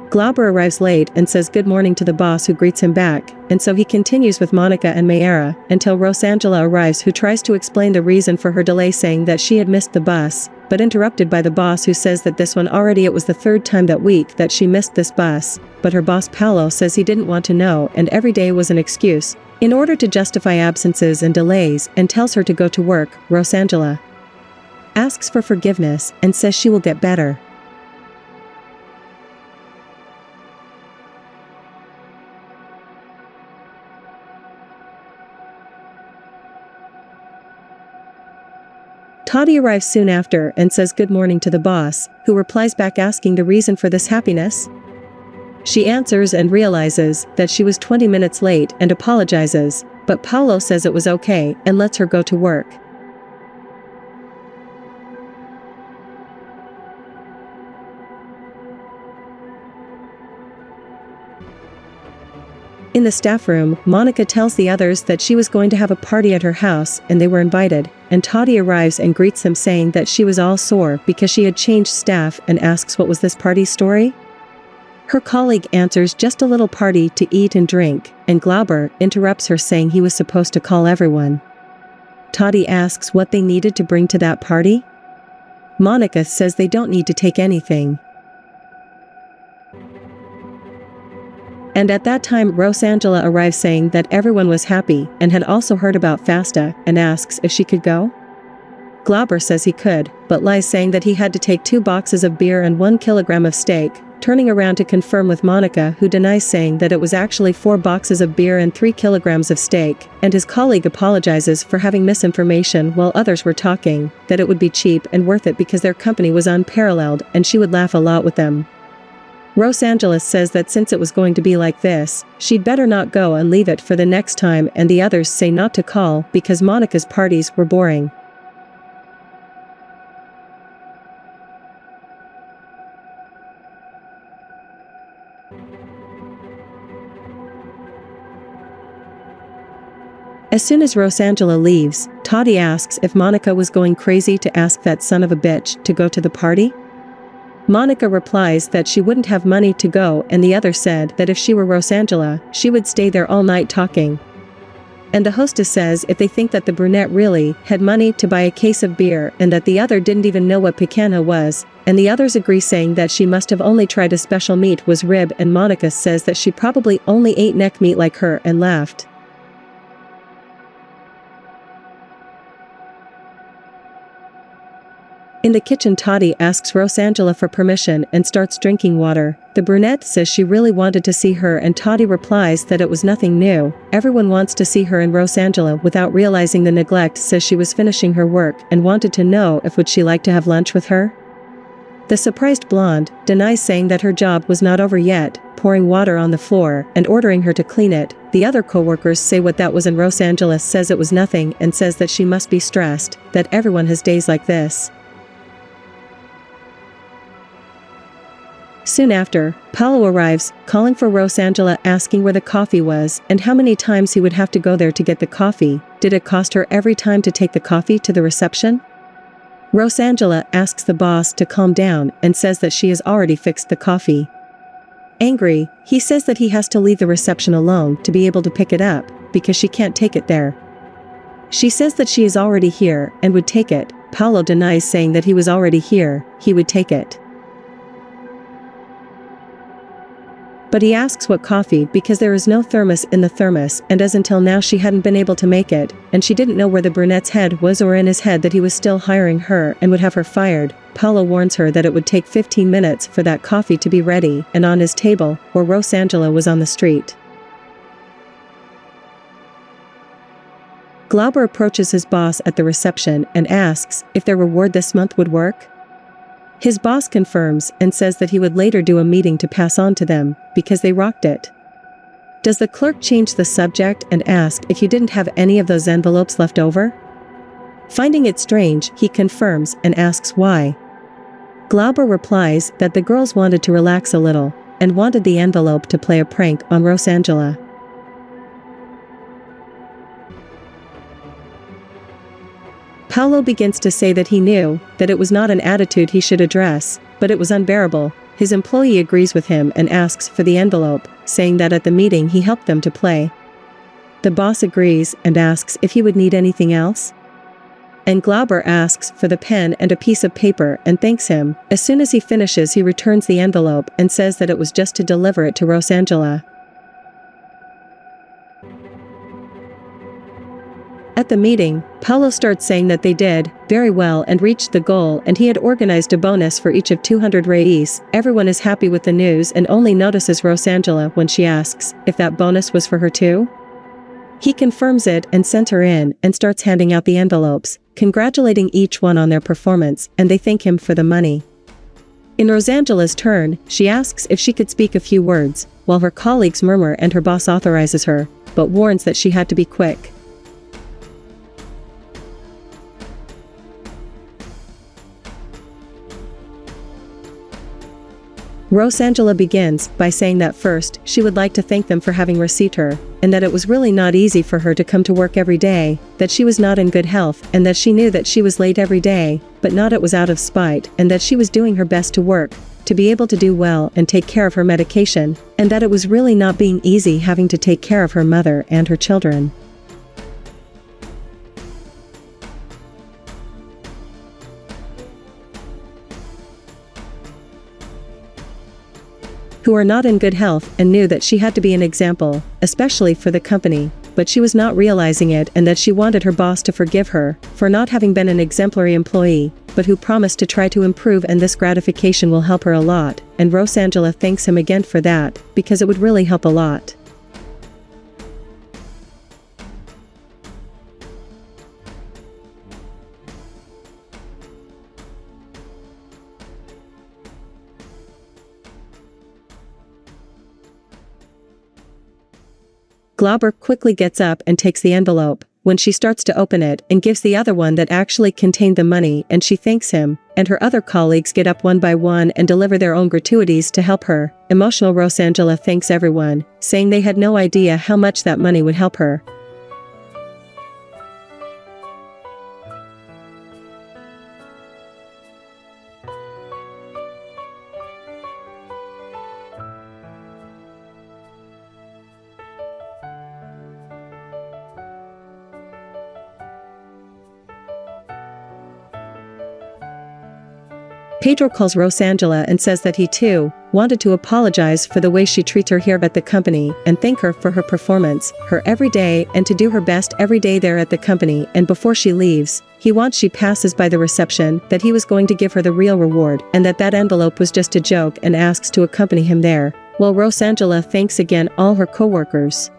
Glauber arrives late and says good morning to the boss, who greets him back, and so he continues with Monica and Mayra, until Rosangela arrives, who tries to explain the reason for her delay, saying that she had missed the bus, but interrupted by the boss, who says that this one already it was the third time that week that she missed this bus, but her boss Paolo says he didn't want to know and every day was an excuse in order to justify absences and delays, and tells her to go to work. Rosangela asks for forgiveness and says she will get better. Toddy arrives soon after and says good morning to the boss, who replies back asking the reason for this happiness. She answers and realizes that she was 20 minutes late and apologizes, but Paolo says it was okay and lets her go to work. In the staff room, Monica tells the others that she was going to have a party at her house and they were invited, and Toddy arrives and greets them, saying that she was all sore because she had changed staff, and asks what was this party story. Her colleague answers just a little party to eat and drink, and Glauber interrupts her, saying he was supposed to call everyone. Toddy asks what they needed to bring to that party. Monica says they don't need to take anything. And at that time Rosangela arrives, saying that everyone was happy and had also heard about Fasta, and asks if she could go. Glauber says he could, but lies, saying that he had to take 2 boxes of beer and 1 kilogram of steak, turning around to confirm with Monica, who denies, saying that it was actually 4 boxes of beer and 3 kilograms of steak, and his colleague apologizes for having misinformation while others were talking, that it would be cheap and worth it because their company was unparalleled and she would laugh a lot with them. Rosangela says that since it was going to be like this, she'd better not go and leave it for the next time, and the others say not to call because Monica's parties were boring. As soon as Rosangela leaves, Toddy asks if Monica was going crazy to ask that son of a bitch to go to the party. Monica replies that she wouldn't have money to go, and the other said that if she were Rosangela, she would stay there all night talking. And the hostess says if they think that the brunette really had money to buy a case of beer, and that the other didn't even know what picanha was, and the others agree, saying that she must have only tried a special meat was rib, and Monica says that she probably only ate neck meat like her, and laughed. In the kitchen, Toddy asks Rosangela for permission and starts drinking water. The brunette says she really wanted to see her, and Toddy replies that it was nothing new. Everyone wants to see her, and Rosangela, without realizing the neglect, says she was finishing her work and wanted to know if would she like to have lunch with her. The surprised blonde denies, saying that her job was not over yet, pouring water on the floor and ordering her to clean it. The other co-workers say what that was, and Rosangela says it was nothing and says that she must be stressed, that everyone has days like this. Soon after, Paolo arrives, calling for Rosangela, asking where the coffee was and how many times he would have to go there to get the coffee. Did it cost her every time to take the coffee to the reception? Rosangela asks the boss to calm down and says that she has already fixed the coffee. Angry, he says that he has to leave the reception alone to be able to pick it up, because she can't take it there. She says that she is already here and would take it. Paolo denies, saying that he was already here, he would take it. But he asks what coffee, because there is no thermos in the thermos, and as until now she hadn't been able to make it, and she didn't know where the brunette's head was, or in his head that he was still hiring her and would have her fired. Paolo warns her that it would take 15 minutes for that coffee to be ready and on his table, where Rosangela was on the street. Glauber approaches his boss at the reception and asks if their reward this month would work. His boss confirms and says that he would later do a meeting to pass on to them, because they rocked it. Does the clerk change the subject and ask if you didn't have any of those envelopes left over? Finding it strange, he confirms and asks why. Glauber replies that the girls wanted to relax a little, and wanted the envelope to play a prank on Rosangela. Paolo begins to say that he knew that it was not an attitude he should address, but it was unbearable His employee agrees with him and asks for the envelope, saying that at the meeting he helped them to play. The boss agrees and asks if he would need anything else. And Glauber asks for the pen and a piece of paper and thanks him. As soon as he finishes, he returns the envelope and says that it was just to deliver it to Rosangela. At the meeting, Paulo starts saying that they did very well and reached the goal, and he had organized a bonus for each of 200 reis. Everyone is happy with the news and only notices Rosangela when she asks if that bonus was for her too. He confirms it and sent her in and starts handing out the envelopes, congratulating each one on their performance, and they thank him for the money. In Rosangela's turn, she asks if she could speak a few words, while her colleagues murmur and her boss authorizes her, but warns that she had to be quick. Rosangela begins by saying that first, she would like to thank them for having received her, and that it was really not easy for her to come to work every day, that she was not in good health, and that she knew that she was late every day, but not it was out of spite, and that she was doing her best to work, to be able to do well and take care of her medication, and that it was really not being easy having to take care of her mother and her children. Who are not in good health, and knew that she had to be an example, especially for the company, but she was not realizing it, and that she wanted her boss to forgive her for not having been an exemplary employee, but who promised to try to improve, and this gratification will help her a lot, and Rosangela thanks him again for that, because it would really help a lot. Glauber quickly gets up and takes the envelope, when she starts to open it and gives the other one that actually contained the money, and she thanks him, and her other colleagues get up one by one and deliver their own gratuities to help her. Emotional Rosangela thanks everyone, saying they had no idea how much that money would help her. Pedro calls Rosangela and says that he too wanted to apologize for the way she treats her here at the company and thank her for her performance, her every day, and to do her best every day there at the company. And before she leaves, he wants she passes by the reception that he was going to give her the real reward, and that envelope was just a joke, and asks to accompany him there, while Rosangela thanks again all her co-workers.